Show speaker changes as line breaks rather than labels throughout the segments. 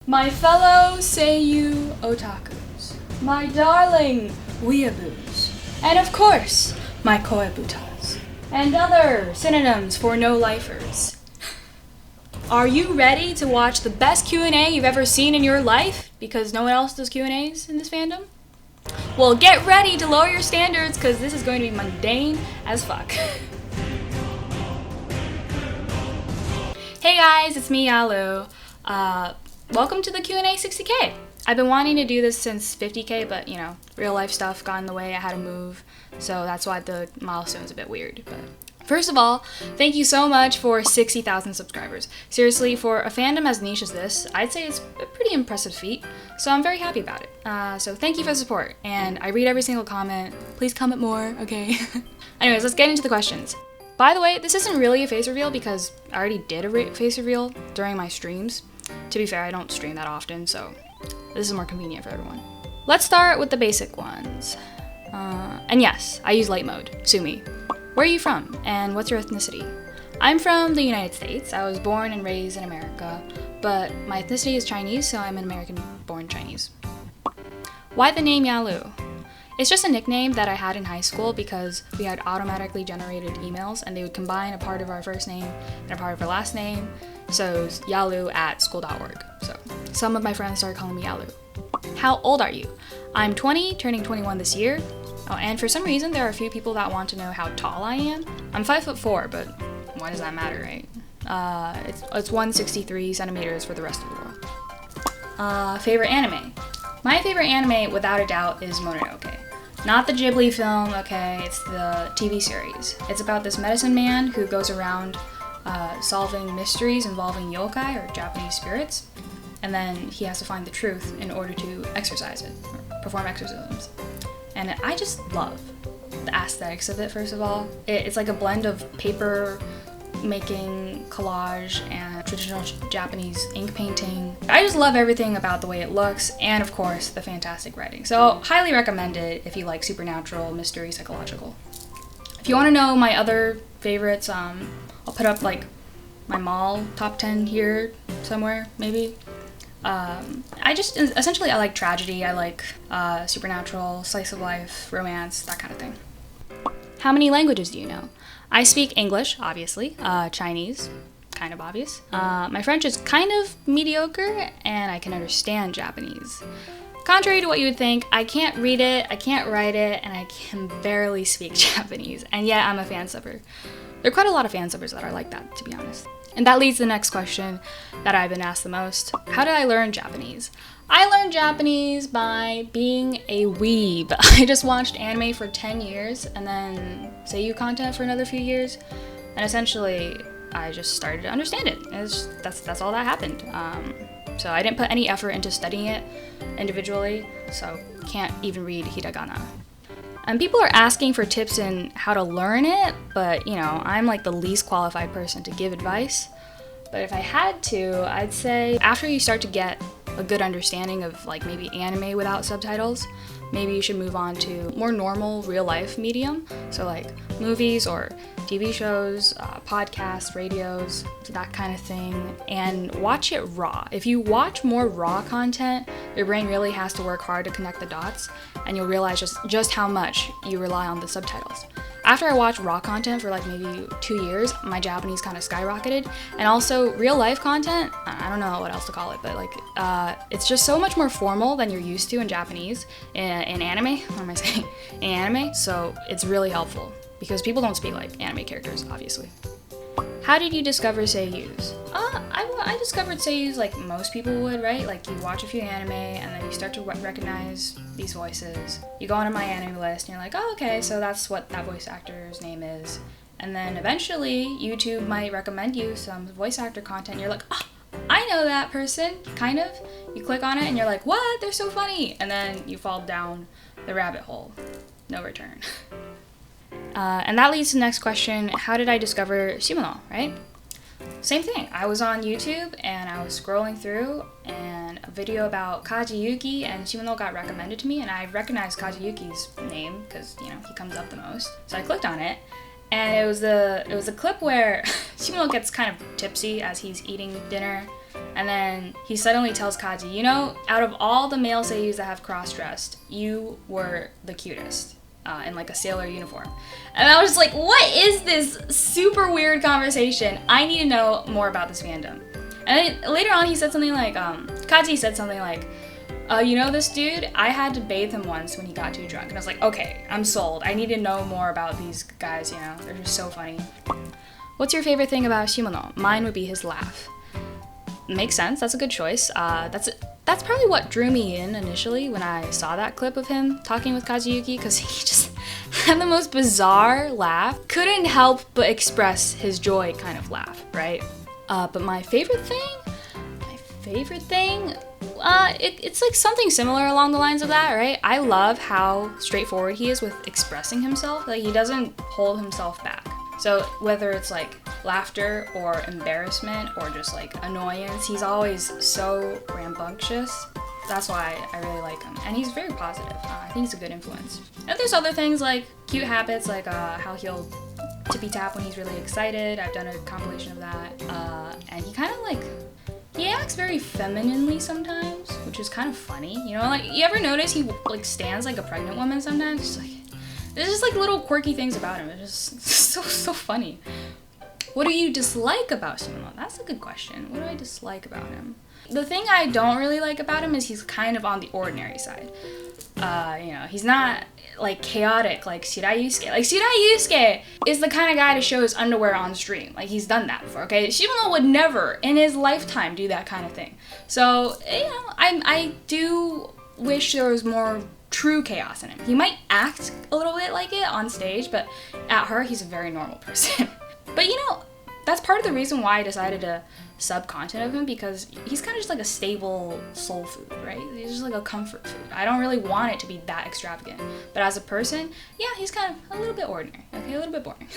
My fellow seiyuu otakus, my darling weeaboos, and of course, my koebutas, and other synonyms for no-lifers. Are you ready to watch the best Q&A you've ever seen in your life? Because no one else does Q&As in this fandom? Well, get ready to lower your standards, because this is going to be mundane as fuck. Hey guys, it's me, Yalu. Welcome to the QnA 60K. I've been wanting to do this since 50K, but real life stuff got in the way. I had to move, so that's why the milestone's a bit weird. But first of all, thank you so much for 60,000 subscribers. Seriously, for a fandom as niche as this, I'd say it's a pretty impressive feat, so I'm very happy about it. So thank you for the support, and I read every single comment. Please comment more, okay? Anyways, let's get into the questions. By the way, this isn't really a face reveal because I already did a face reveal during my streams. To be fair, I don't stream that often, so this is more convenient for everyone. Let's start with the basic ones. And yes, I use light mode. Sue me. Where are you from, and what's your ethnicity? I'm from the United States. I was born and raised in America, but my ethnicity is Chinese, so I'm an American-born Chinese. Why the name Yalu? It's just a nickname that I had in high school because we had automatically generated emails, and they would combine a part of our first name and a part of our last name. So it was yalu@school.org. So some of my friends started calling me Yalu. How old are you? I'm 20, turning 21 this year. Oh, and for some reason, there are a few people that want to know how tall I am. I'm 5'4", but why does that matter, right? It's 163 centimeters for the rest of the world. Favorite anime? My favorite anime, without a doubt, is Mononoke. Not the Ghibli film, okay, it's the TV series. It's about this medicine man who goes around solving mysteries involving yokai, or Japanese spirits, and then he has to find the truth in order to exorcise it, or perform exorcisms. And I just love the aesthetics of it, first of all. It's like a blend of paper making, collage, and traditional Japanese ink painting. I just love everything about the way it looks, and of course, the fantastic writing. So, highly recommend it if you like supernatural, mystery, psychological. If you want to know my other favorites, I'll put up like my mall top 10 here somewhere, maybe. I like tragedy, I like supernatural, slice of life, romance, that kind of thing. How many languages do you know? I speak English, obviously, Chinese, kind of obvious. My French is kind of mediocre, and I can understand Japanese. Contrary to what you would think, I can't read it, I can't write it, and I can barely speak Japanese, and yet I'm a fan subber. There are quite a lot of fan subbers that are like that, to be honest. And that leads to the next question that I've been asked the most. How did I learn Japanese? I learned Japanese by being a weeb. I just watched anime for 10 years and then seiyuu content for another few years. And essentially, I just started to understand it. That's all that happened. So I didn't put any effort into studying it individually, so can't even read hiragana. And people are asking for tips in how to learn it, but I'm like the least qualified person to give advice. But if I had to, I'd say after you start to get a good understanding of like maybe anime without subtitles, maybe you should move on to more normal real life medium. So like movies or TV shows, podcasts, radios, that kind of thing, and watch it raw. If you watch more raw content, your brain really has to work hard to connect the dots, and you'll realize just how much you rely on the subtitles. After I watched raw content for like maybe 2 years, my Japanese kind of skyrocketed, and also real life content, I don't know what else to call it, but like it's just so much more formal than you're used to in Japanese, in anime, what am I saying, in anime, so it's really helpful. Because people don't speak like anime characters, obviously. How did you discover seiyuus? I discovered seiyuus like most people would, right? Like you watch a few anime and then you start to recognize these voices. You go onto my anime list and you're like, oh, okay, so that's what that voice actor's name is. And then eventually YouTube might recommend you some voice actor content and you're like, oh, I know that person, kind of. You click on it and you're like, what? They're so funny. And then you fall down the rabbit hole. No return. And that leads to the next question, how did I discover Shimono, right? Same thing, I was on YouTube and I was scrolling through and a video about Kaji Yuki and Shimono got recommended to me, and I recognized Kaji Yuki's name because, he comes up the most. So I clicked on it, and it was a clip where Shimono gets kind of tipsy as he's eating dinner, And then he suddenly tells Kaji, you know, out of all the male seiyus that have cross-dressed, you were the cutest in like a sailor uniform. And I was just like, what is this super weird conversation? I need to know more about this fandom. And then later on he said something like, Kaji said something like, you know this dude? I had to bathe him once when he got too drunk. And I was like, okay, I'm sold. I need to know more about these guys, you know? They're just so funny. What's your favorite thing about Shimono? Mine would be his laugh. Makes sense, that's a good choice. That's probably what drew me in initially when I saw that clip of him talking with Kazuyuki, because he just had the most bizarre laugh. Couldn't help but express his joy kind of laugh, right? But my favorite thing, it's like something similar along the lines of that, right? I love how straightforward he is with expressing himself. Like, he doesn't hold himself back. So whether it's like laughter or embarrassment or just like annoyance, he's always so rambunctious. That's why I really like him. And he's very positive. I think he's a good influence. And there's other things like cute habits, like how he'll tippy tap when he's really excited. I've done a compilation of that. And he kind of like, he acts very femininely sometimes, which is kind of funny. You know, like, you ever notice he like stands like a pregnant woman sometimes? Just like, there's just like little quirky things about him. It's just so funny. What do you dislike about Shimono? That's a good question. What do I dislike about him? The thing I don't really like about him is he's kind of on the ordinary side. You know, he's not like chaotic like Shirayusuke. Like, Shirayusuke is the kind of guy to show his underwear on stream. Like, he's done that before, okay? Shimono would never in his lifetime do that kind of thing. So, you know, I do wish there was more true chaos in him. He might act a little bit like it on stage, but at heart, he's a very normal person. But you know, that's part of the reason why I decided to sub content of him, because he's kind of just like a stable soul food, right? He's just like a comfort food. I don't really want it to be that extravagant. But as a person, yeah, he's kind of a little bit ordinary, okay? A little bit boring.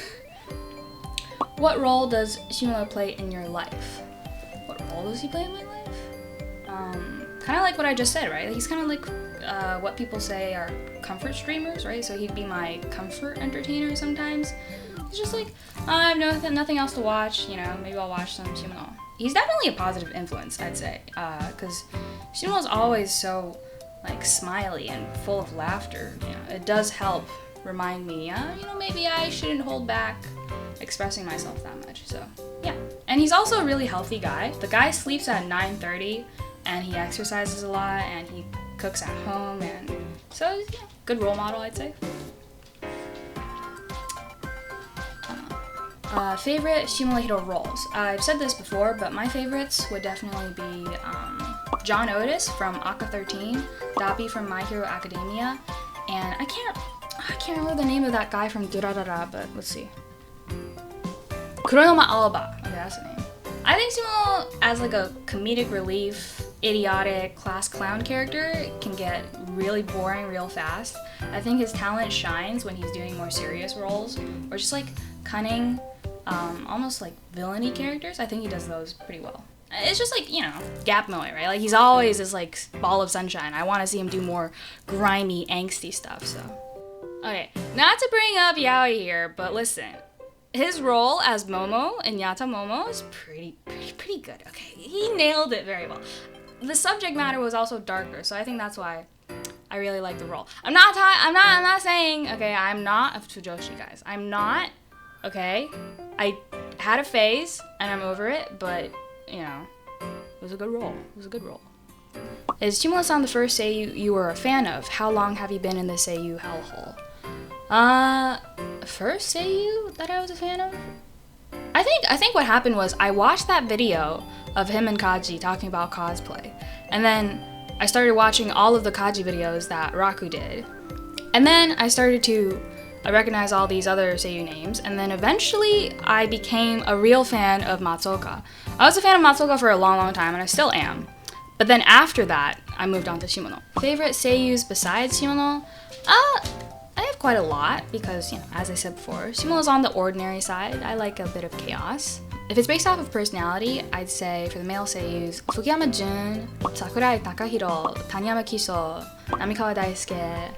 What role does Shimono play in your life? What role does he play in my life? Kind of like what I just said, right? He's kind of like what people say are comfort streamers, right? So he'd be my comfort entertainer sometimes. He's just like, I have nothing else to watch, you know, maybe I'll watch some Shimono. He's definitely a positive influence, I'd say, because Shimono's always so like smiley and full of laughter. You know, it does help remind me, you know, maybe I shouldn't hold back expressing myself that much. So yeah, and he's also a really healthy guy. The guy sleeps at 9:30 and he exercises a lot and he cooks at home, and so yeah, good role model, I'd say. Favorite Shimono roles. I've said this before, but my favorites would definitely be John Otis from Aka 13, Dabi from My Hero Academia, and I can't remember the name of that guy from Durarara, but let's see. Kuronoma Alba. Okay, that's the name. I think Shimono, as like a comedic relief, idiotic class clown character, can get really boring real fast. I think his talent shines when he's doing more serious roles, or just like cunning, almost like villainy characters. I think he does those pretty well. It's just like, you know, Gap Moe, right? Like, he's always this like ball of sunshine. I want to see him do more grimy, angsty stuff, so. Okay, not to bring up Yaoi here, but listen. His role as Momo in Yata Momo is pretty good, okay? He nailed it very well. The subject matter was also darker, so I think that's why I really like the role. I'm not saying, okay, I'm not a Fujoshi, guys. I'm not, okay? I had a phase, and I'm over it, but, you know, it was a good role. It was a good role. Is Shimono-san the first seiyuu you were a fan of? How long have you been in the seiyuu hellhole? First seiyuu that I was a fan of? I think what happened was I watched that video of him and Kaji talking about cosplay, and then I started watching all of the Kaji videos that Raku did, and then I started to recognize all these other seiyuu names, and then eventually I became a real fan of Matsuoka. I was a fan of Matsuoka for a long time, and I still am, but then after that I moved on to Shimono. Favorite seiyus besides Shimono? I have quite a lot because, you know, as I said before, Shimono's on the ordinary side. I like a bit of chaos. If it's based off of personality, I'd say for the male seiyus, Fukuyama Jun, Sakurai Takahiro, Taniyama Kiso, Namikawa Daisuke,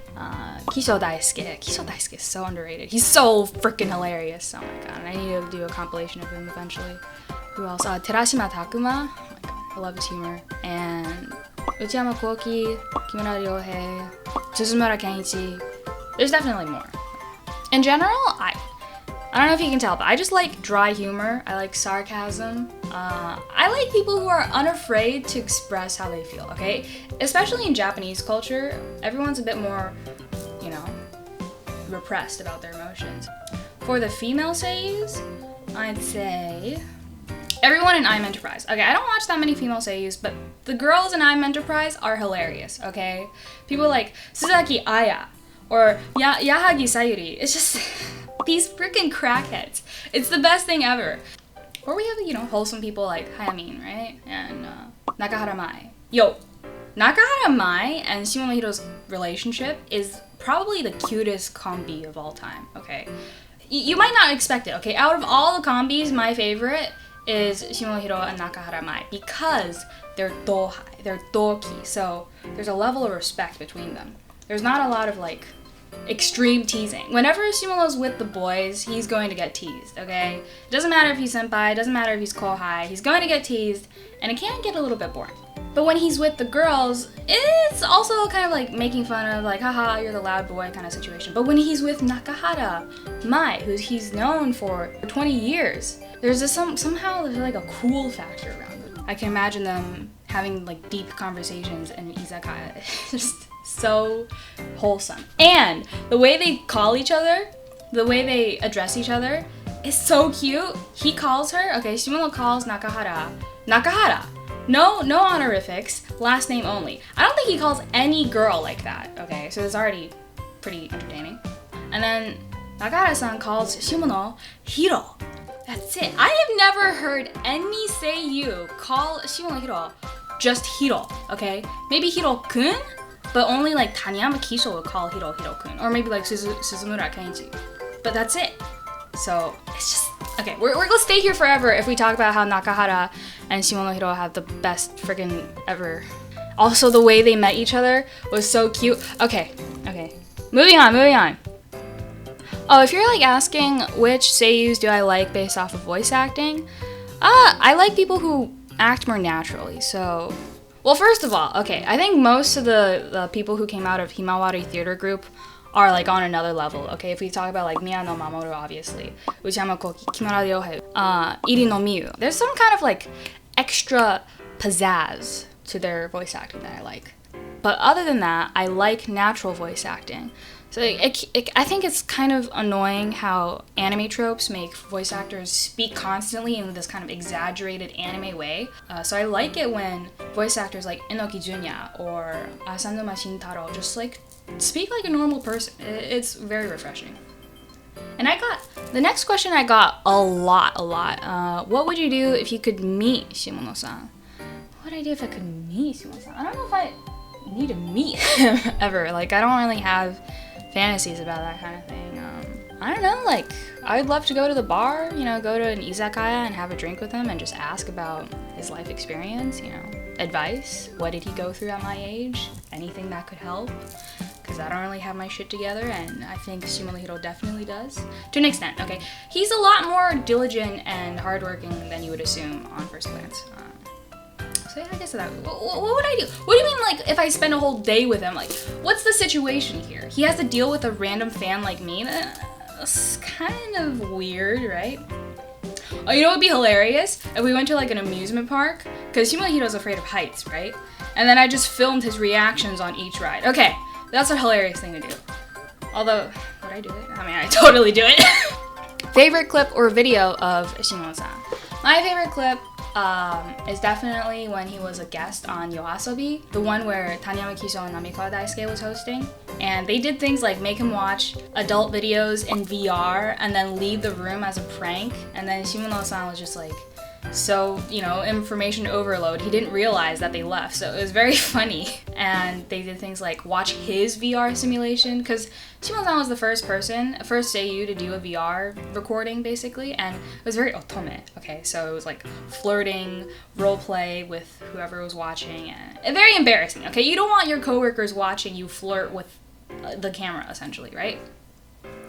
Kisho Daisuke. Kisho Daisuke is so underrated. He's so freaking hilarious. Oh my god, I need to do a compilation of him eventually. Who else? Terashima Takuma. Oh my god. I love his humor. And Uchiyama Koki, Kimura Ryohei, Suzumura Kenichi. There's definitely more. In general, I don't know if you can tell, but I just like dry humor. I like sarcasm. I like people who are unafraid to express how they feel, okay? Especially in Japanese culture, everyone's a bit more, you know, repressed about their emotions. For the female seiyuus, I'd say everyone in I'm Enterprise. Okay, I don't watch that many female seiyuus, but the girls in I'm Enterprise are hilarious, okay? People like Suzaki Aya or Yahagi Sayuri. It's just these freaking crackheads. It's the best thing ever. Or we have, you know, wholesome people like Hayamin, right? And Nakahara Mai. Yo, Nakahara Mai and Shimono-hiro's relationship is probably the cutest combi of all time, okay? You might not expect it, okay? Out of all the combis, my favorite is Shimono-hiro and Nakahara Mai because they're dohai, they're doki, so there's a level of respect between them. There's not a lot of like extreme teasing. Whenever Shimono's with the boys, he's going to get teased, okay? It doesn't matter if he's senpai, it doesn't matter if he's kohai, he's going to get teased, and it can get a little bit boring. But when he's with the girls, it's also kind of like making fun of like, haha, you're the loud boy kind of situation. But when he's with Nakahara Mai, who he's known for 20 years, there's this somehow there's like a cool factor around it. I can imagine them having like deep conversations in izakaya. It's just so wholesome. And the way they call each other, the way they address each other is so cute. He calls her, okay, Shimono calls Nakahara, Nakahara. No honorifics, last name only. I don't think he calls any girl like that, okay? So it's already pretty entertaining. And then Nakahara-san calls Shimono Hiro. That's it. I have never heard any seiyuu call Shimono-hiro just Hiro, okay? Maybe Hiro-kun, but only like Taniyama Kisho would call Hiro Hiro-kun. Or maybe like Suzumura Kenichi. But that's it. So it's just, okay, we're gonna stay here forever if we talk about how Nakahara and Shimono-hiro have the best friggin' ever. Also, the way they met each other was so cute. Okay, moving on. Oh, if you're like asking which seiyuus do I like based off of voice acting, I like people who act more naturally. So, well, first of all, okay, I think most of the people who came out of Himawari Theater Group are like on another level, okay? If we talk about like Miyano Mamoru, obviously, Uchiyama Koki, Kimura Ryohei, Iri no Miyu, there's some kind of like extra pizzazz to their voice acting that I like. But other than that, I like natural voice acting. So I think it's kind of annoying how anime tropes make voice actors speak constantly in this kind of exaggerated anime way. So I like it when voice actors like Enoki Junya or Asanuma Shintaro just like speak like a normal person. It's very refreshing. And the next question I got a lot. What would you do if you could meet Shimono-san? What would I do if I could meet Shimono-san? I don't know if I need to meet him ever. Like, I don't really have fantasies about that kind of thing. I don't know, like, I would love to go to the bar, you know, go to an izakaya and have a drink with him and just ask about his life experience, you know, advice. What did he go through at my age? Anything that could help? Because I don't really have my shit together, and I think Shimono-hiro definitely does. To an extent, okay? He's a lot more diligent and hardworking than you would assume on first glance. So yeah, I guess that. What would I do? What do you mean, like, if I spend a whole day with him? Like, what's the situation here? He has to deal with a random fan like me? That's kind of weird, right? Oh, you know what would be hilarious? If we went to, like, an amusement park? Because Shimono-hiro's afraid of heights, right? And then I just filmed his reactions on each ride. Okay, that's a hilarious thing to do. Although, would I do it? I mean, I totally do it. Favorite clip or video of Shimono-san? My favorite clip is definitely when he was a guest on YOASOBI, the one where Taniyama Kisho and Namikawa Daisuke was hosting. And they did things like make him watch adult videos in VR and then leave the room as a prank. And then Shimono-san was just like, so, you know, information overload. He didn't realize that they left, so it was very funny. And they did things like watch his VR simulation, because Shimono-san was the first seiyuu to do a VR recording, basically, and it was very otome, okay? So it was like flirting, role play with whoever was watching, and very embarrassing, okay? You don't want your coworkers watching you flirt with the camera, essentially, right?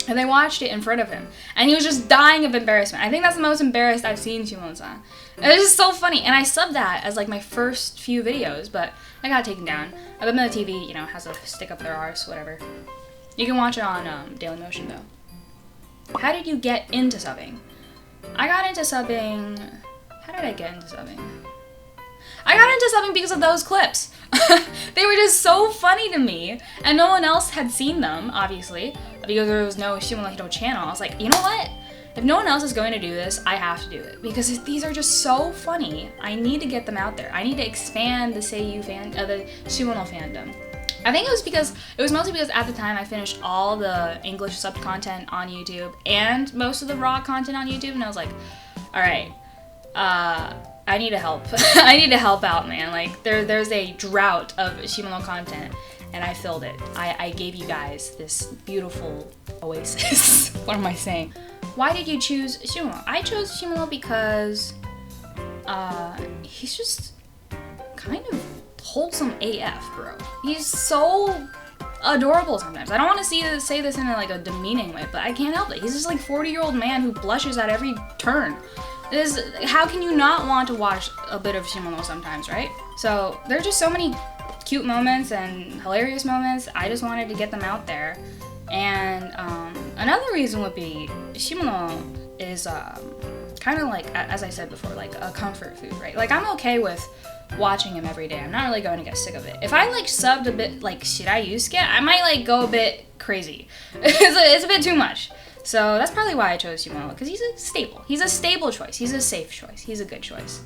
And they watched it in front of him, and he was just dying of embarrassment. I think that's the most embarrassed I've seen Shimono-san. And it's just so funny. And I subbed that as like my first few videos, but I got taken down. I bet the TV, you know, has a stick up their arse, whatever. You can watch it on Dailymotion though. How did you get into subbing? I got into subbing. How did I get into subbing? I got into subbing because of those clips. They were just so funny to me, and no one else had seen them, obviously, because there was no Shimono channel. I was like, you know what? If no one else is going to do this, I have to do it, because these are just so funny. I need to get them out there. I need to expand the seiyuu the Shimono fandom. I think it was mostly because at the time I finished all the English sub content on YouTube and most of the raw content on YouTube, and I was like, all right, I need to help. I need to help out, man. Like there's a drought of Shimono content, and I filled it. I gave you guys this beautiful oasis. What am I saying? Why did you choose Shimono? I chose Shimono because he's just kind of wholesome AF, bro. He's so adorable sometimes. I don't want to say this in like a demeaning way, but I can't help it. He's just like 40-year-old man who blushes at every turn. How can you not want to watch a bit of Shimono sometimes, right? So there's just so many cute moments and hilarious moments. I just wanted to get them out there. And another reason would be Shimono is kind of like, as I said before, like a comfort food, right? Like I'm okay with watching him every day. I'm not really going to get sick of it. If I like subbed a bit like seiyuu skit, I might like go a bit crazy. It's a bit too much. So that's probably why I chose Shimono, because he's a staple. He's a stable choice. He's a safe choice. He's a good choice.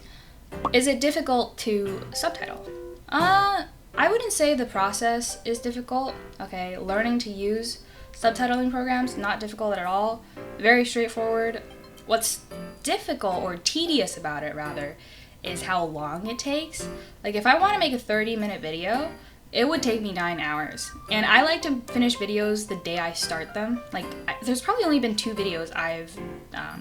Is it difficult to subtitle? I wouldn't say the process is difficult. Okay, learning to use subtitling programs, not difficult at all. Very straightforward. What's difficult or tedious about it, rather, is how long it takes. Like if I want to make a 30-minute video, it would take me 9 hours. And I like to finish videos the day I start them. Like there's probably only been 2 videos I've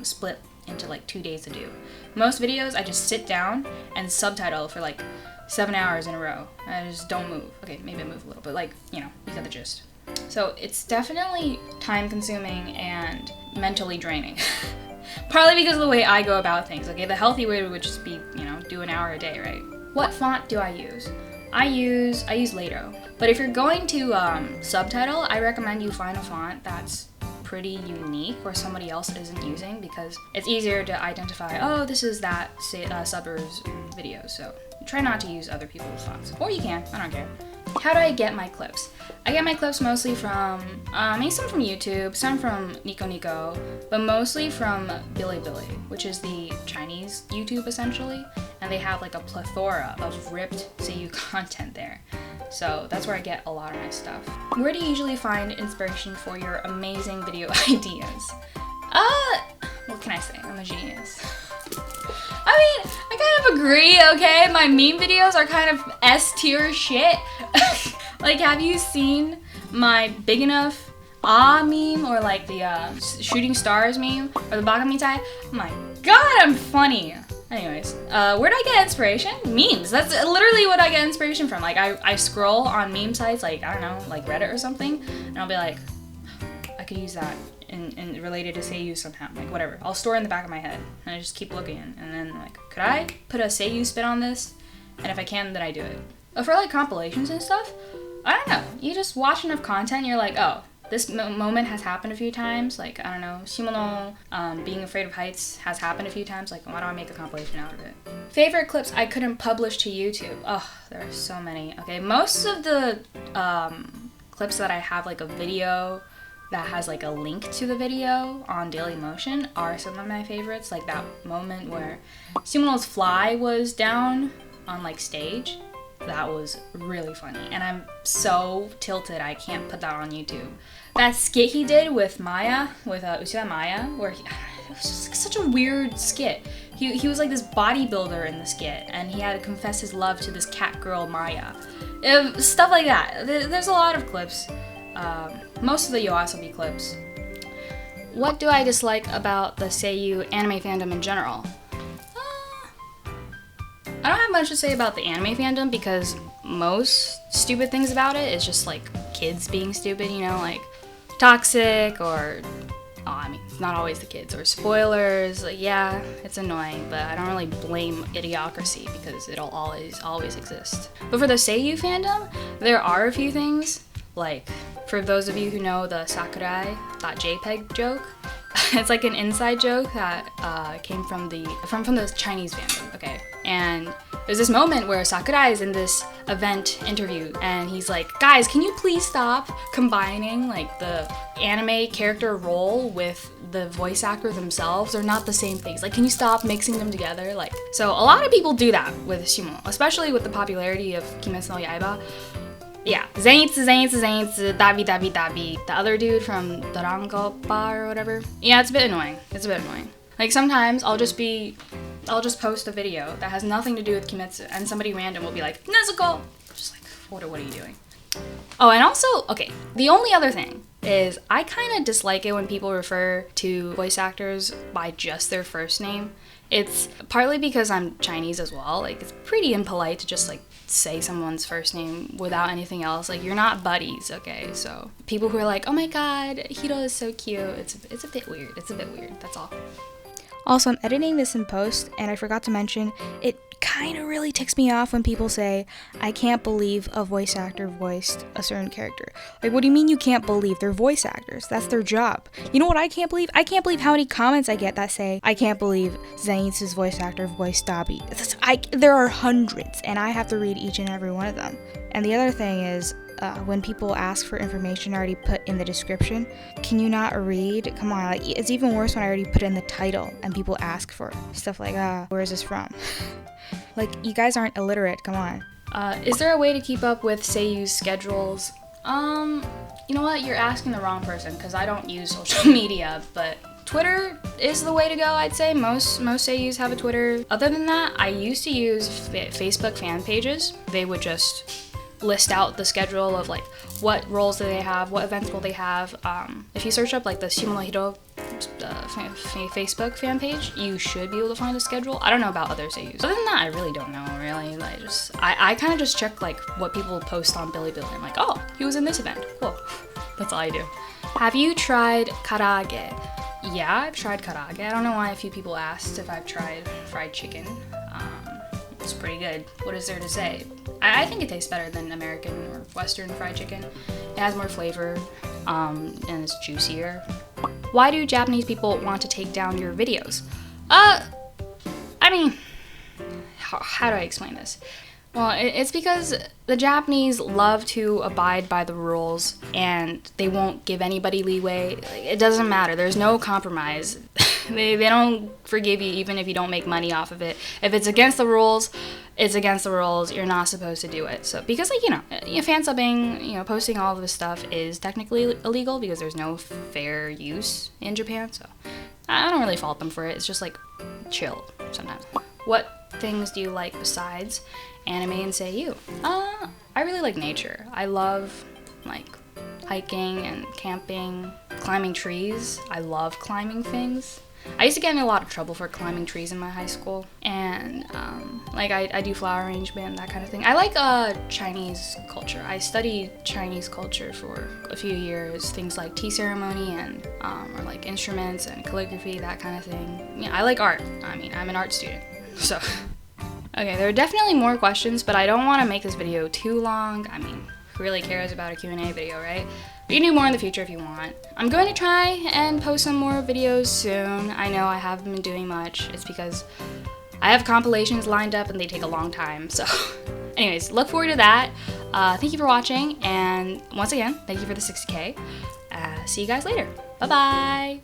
split into like 2 days to do. Most videos I just sit down and subtitle for like 7 hours in a row. I just don't move. Okay, maybe I move a little, but like, you know, you get the gist. So it's definitely time consuming and mentally draining. Partly because of the way I go about things. Okay, the healthy way would just be, you know, do an hour a day, right? What font do I use? I use Lato. But if you're going to subtitle, I recommend you find a font that's pretty unique or somebody else isn't using, because it's easier to identify, oh, this is that subber's video. So try not to use other people's fonts. Or you can, I don't care. How do I get my clips? I get my clips mostly from, maybe some from YouTube, some from Nico Nico, but mostly from Bilibili, which is the Chinese YouTube essentially, and they have like a plethora of ripped seiyuu content there. So that's where I get a lot of my stuff. Where do you usually find inspiration for your amazing video ideas? What can I say? I'm a genius. I mean, I kind of agree, okay? My meme videos are kind of S-tier shit. Like, have you seen my big enough meme, or like the shooting stars meme, or the Bakamitai? Oh my god, I'm funny. Anyways, where do I get inspiration? Memes. That's literally what I get inspiration from. Like, I scroll on meme sites, like, I don't know, like Reddit or something, and I'll be like, I could use that and related to seiyuu somehow. Like, whatever. I'll store it in the back of my head, and I just keep looking, and then, like, could I put a seiyuu spin on this? And if I can, then I do it. But for, like, compilations and stuff, I don't know. You just watch enough content, and you're like, oh, this moment has happened a few times. Like, I don't know, Shimono being afraid of heights has happened a few times. Like, why don't I make a compilation out of it? Favorite clips I couldn't publish to YouTube. Oh, there are so many. Okay, most of the clips that I have, like, a video that has, like, a link to the video on Dailymotion are some of my favorites. Like, that moment where Shimono's fly was down on, like, stage. That was really funny, and I'm so tilted I can't put that on YouTube. That skit he did with Maya, with Uchida Maya, where it was just such a weird skit. He was like this bodybuilder in the skit, and he had to confess his love to this cat girl Maya. Stuff like that. There's a lot of clips. Most of the YOASOBI clips. What do I dislike about the seiyuu anime fandom in general? I don't have much to say about the anime fandom, because most stupid things about it is just like kids being stupid, you know, like toxic or Oh, I mean, it's not always the kids. Or spoilers, like, yeah, it's annoying, but I don't really blame idiocracy because it'll always exist. But for the seiyuu fandom, there are a few things, like, for those of you who know the sakurai.jpg joke, it's like an inside joke that came from the Chinese fandom, okay? And there's this moment where Sakurai is in this event interview and he's like, guys, can you please stop combining like the anime character role with the voice actor themselves? They're not the same things. Like, can you stop mixing them together? Like, so a lot of people do that with Shimono, especially with the popularity of Kimetsu no Yaiba. Yeah, seiyuus, dabi, dabi, dabi. The other dude from Darangopa or whatever. Yeah, it's a bit annoying. Like, sometimes I'll just post a video that has nothing to do with Kimetsu, and somebody random will be like, Nezuko! Just like, what are you doing? Oh, and also, okay, the only other thing is I kind of dislike it when people refer to voice actors by just their first name. It's partly because I'm Chinese as well. Like, it's pretty impolite to just like say someone's first name without anything else. Like, you're not buddies, okay? So people who are like, oh my god, Hiro is so cute, it's a bit weird. That's all.
Also, I'm editing this in post, and I forgot to mention, it kind of really ticks me off when people say, I can't believe a voice actor voiced a certain character. Like, what do you mean you can't believe? They're voice actors. That's their job. You know what I can't believe? I can't believe how many comments I get that say, I can't believe seiyuus' voice actor voiced Dabi. There are hundreds, and I have to read each and every one of them. And the other thing is, when people ask for information I already put in the description, can you not read? Come on, like, it's even worse when I already put in the title and people ask for stuff like, where is this from? Like, you guys aren't illiterate, come on.
Is there a way to keep up with seiyuus schedules? You know what, you're asking the wrong person because I don't use social media, but Twitter is the way to go, I'd say. Most seiyuus have a Twitter. Other than that, I used to use Facebook fan pages. They would just list out the schedule of like what roles do they have, what events will they have. If you search up like the Shimono Facebook fan page, you should be able to find a schedule. I don't know about other seiyuus. Other than that, I really don't know, really. I kind of just check like what people post on Bilibili. I'm like, oh, he was in this event, cool. That's all I do. Have you tried karaage? Yeah, I've tried karaage. I don't know why a few people asked if I've tried fried chicken. It's pretty good. What is there to say? I think it tastes better than American or Western fried chicken. It has more flavor, and it's juicier. Why do Japanese people want to take down your videos? I mean, how do I explain this? Well, it's because the Japanese love to abide by the rules, and they won't give anybody leeway. It doesn't matter. There's no compromise. They don't forgive you even if you don't make money off of it. If it's against the rules, it's against the rules. You're not supposed to do it. So because, like, fan subbing, posting all of this stuff is technically illegal because there's no fair use in Japan. So I don't really fault them for it. It's just like chill sometimes. What things do you like besides anime and seiyuu? I really like nature. I love like hiking and camping, climbing trees. I love climbing things. I used to get in a lot of trouble for climbing trees in my high school, and I do flower arrangement, that kind of thing. I like Chinese culture. I studied Chinese culture for a few years, things like tea ceremony and or like instruments and calligraphy, that kind of thing. Yeah, I like art. I mean, I'm an art student, so. Okay, there are definitely more questions, but I don't want to make this video too long. I mean, who really cares about a Q&A video, right? You can do more in the future if you want. I'm going to try and post some more videos soon. I know I haven't been doing much. It's because I have compilations lined up and they take a long time. So anyways, look forward to that. Thank you for watching. And once again, thank you for the 60K. See you guys later. Bye-bye.